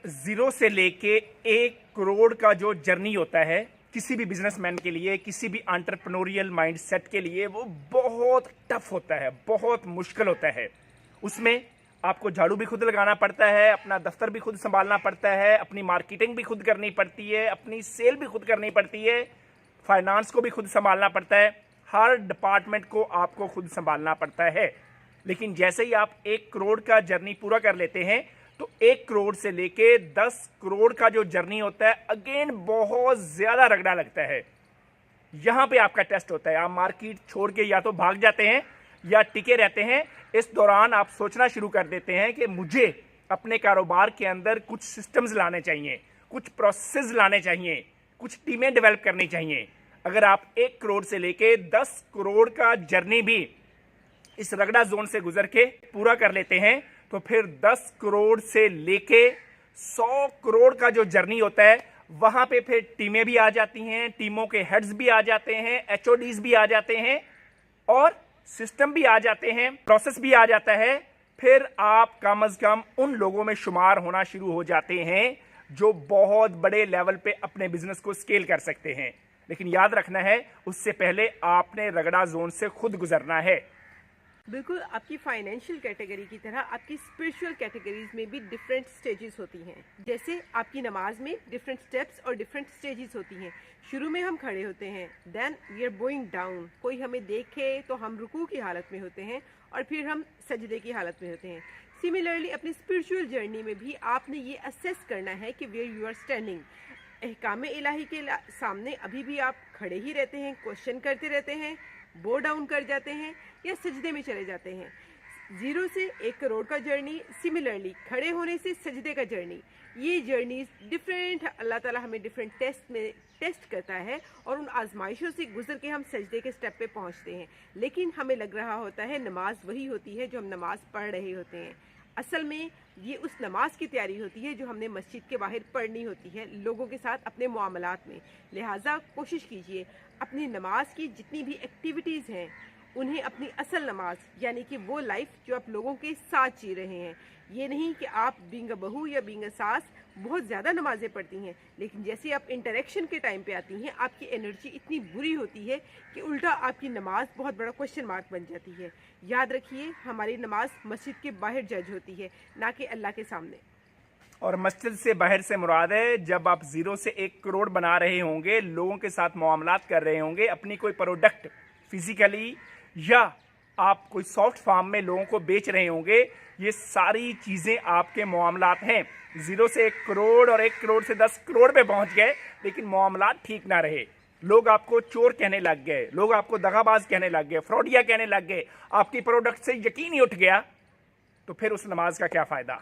Zero से लेके 1 करोड़ का जो जर्नी होता है किसी भी बिजनेसमैन के लिए, किसी भी एंटरप्रेन्योरियल माइंडसेट के लिए, वो बहुत टफ होता है, बहुत मुश्किल होता है। उसमें आपको झाड़ू भी खुद लगाना पड़ता है, अपना दफ्तर भी खुद संभालना पड़ता है, अपनी मार्केटिंग भी खुद करनी पड़ती है, अपनी सेल भी खुद करनी पड़ती है, फाइनेंस को भी खुद संभालना पड़ता है, हर डिपार्टमेंट को आपको खुद संभालना पड़ता है। लेकिन जैसे ही आप 1 करोड़ का जर्नी पूरा कर लेते हैं तो 1 करोड़ से लेके 10 करोड़ का जो जर्नी होता है, अगेन बहुत ज्यादा रगड़ा लगता है। यहां पे आपका टेस्ट होता है। आप मार्केट छोड़ के या तो भाग जाते हैं या टिके रहते हैं। इस दौरान आप सोचना शुरू कर देते हैं कि मुझे अपने कारोबार के अंदर कुछ सिस्टम्स लाने चाहिए, कुछ प्रोसेस लाने चाहिए, कुछ टीमें डेवलप करनी चाहिए। अगर आप 1 करोड़ से लेके 10 करोड़ का जर्नी भी इस रगड़ा जोन से गुजर के पूरा कर लेते हैं तो फिर 10 करोड़ से लेके 100 करोड़ का जो जर्नी होता है, वहां पे फिर टीमें भी आ जाती हैं, टीमों के हेड्स भी आ जाते हैं, एचओडीज भी आ जाते हैं और सिस्टम भी आ जाते हैं, प्रोसेस भी आ जाता है। फिर आप कम से कम उन लोगों में शुमार होना शुरू हो जाते हैं जो बहुत बड़े लेवल पे अपने बिजनेस को स्केल कर सकते हैं। लेकिन याद रखना है, उससे पहले आपने रगड़ा जोन से खुद गुजरना है। बिल्कुल, आपकी फाइनेंशियल कैटेगरी की तरह आपकी स्पिरिचुअल कैटेगरीज में भी डिफरेंट स्टेजेस होती हैं। जैसे आपकी नमाज में डिफरेंट स्टेप्स और डिफरेंट स्टेजेस होती हैं। शुरू में हम खड़े होते हैं, then we are going down, कोई हमें देखे तो हम रुकू की हालत में होते हैं और फिर हम सजदे की हालत में होते हैं। सिमिलरली अपनी स्पिरिचुअल जर्नी में भी आपने ये असेस करना है कि वेयर यू आर स्टैंडिंग। अहकाम इलाही के सामने अभी भी आप खड़े ही रहते हैं, क्वेश्चन करते रहते हैं, बो डाउन कर जाते हैं या सजदे में चले जाते हैं। 0 से 1 करोड़ का जर्नी, सिमिलरली खड़े होने से सजदे का जर्नी, ये जर्नी डिफरेंट, अल्लाह ताला हमें डिफरेंट टेस्ट में टेस्ट करता है और उन आजमाइशों से गुजर के हम सजदे के स्टेप पे पहुंचते हैं। लेकिन हमें लग रहा होता है नमाज वही होती है जो हम नमाज पढ़ रहे होते हैं। असल में ये उस नमाज की तैयारी होती है जो हमने मस्जिद के बाहर पढ़नी होती है लोगों के साथ अपने मुआमलात में। लिहाजा कोशिश कीजिए अपनी नमाज की जितनी भी एक्टिविटीज़ हैं उन्हें अपनी असल नमाज यानी कि वो लाइफ जो आप लोगों के साथ जी रहे हैं। ये नहीं कि आप बीइंग अ बहू या बीइंग अ सास बहुत ज़्यादा नमाजें पढ़ती हैं, लेकिन जैसे आप इंटरेक्शन के टाइम पे आती हैं आपकी एनर्जी इतनी बुरी होती है कि उल्टा आपकी नमाज बहुत बड़ा क्वेश्चन मार्क बन जाती है। याद रखिए, हमारी नमाज मस्जिद के बाहर जज होती है, ना कि अल्लाह के सामने। और मस्जिद से बाहर से मुराद है जब आप 0 से 1 करोड़ बना रहे होंगे, लोगों के साथ मुआमलात कर रहे होंगे, अपनी कोई प्रोडक्ट फिजिकली या आप कोई सॉफ्ट फॉर्म में लोगों को बेच रहे होंगे। ये सारी चीज़ें आपके मुआमलात हैं। 0 से 1 करोड़ और 1 करोड़ से 10 करोड़ पे पहुंच गए लेकिन मुआमलात ठीक ना रहे, लोग आपको चोर कहने लग गए, लोग आपको दगाबाज कहने लग गए, फ्रॉडिया कहने लग गए, आपकी प्रोडक्ट से यकीन ही उठ गया, तो फिर उस नमाज का क्या फ़ायदा।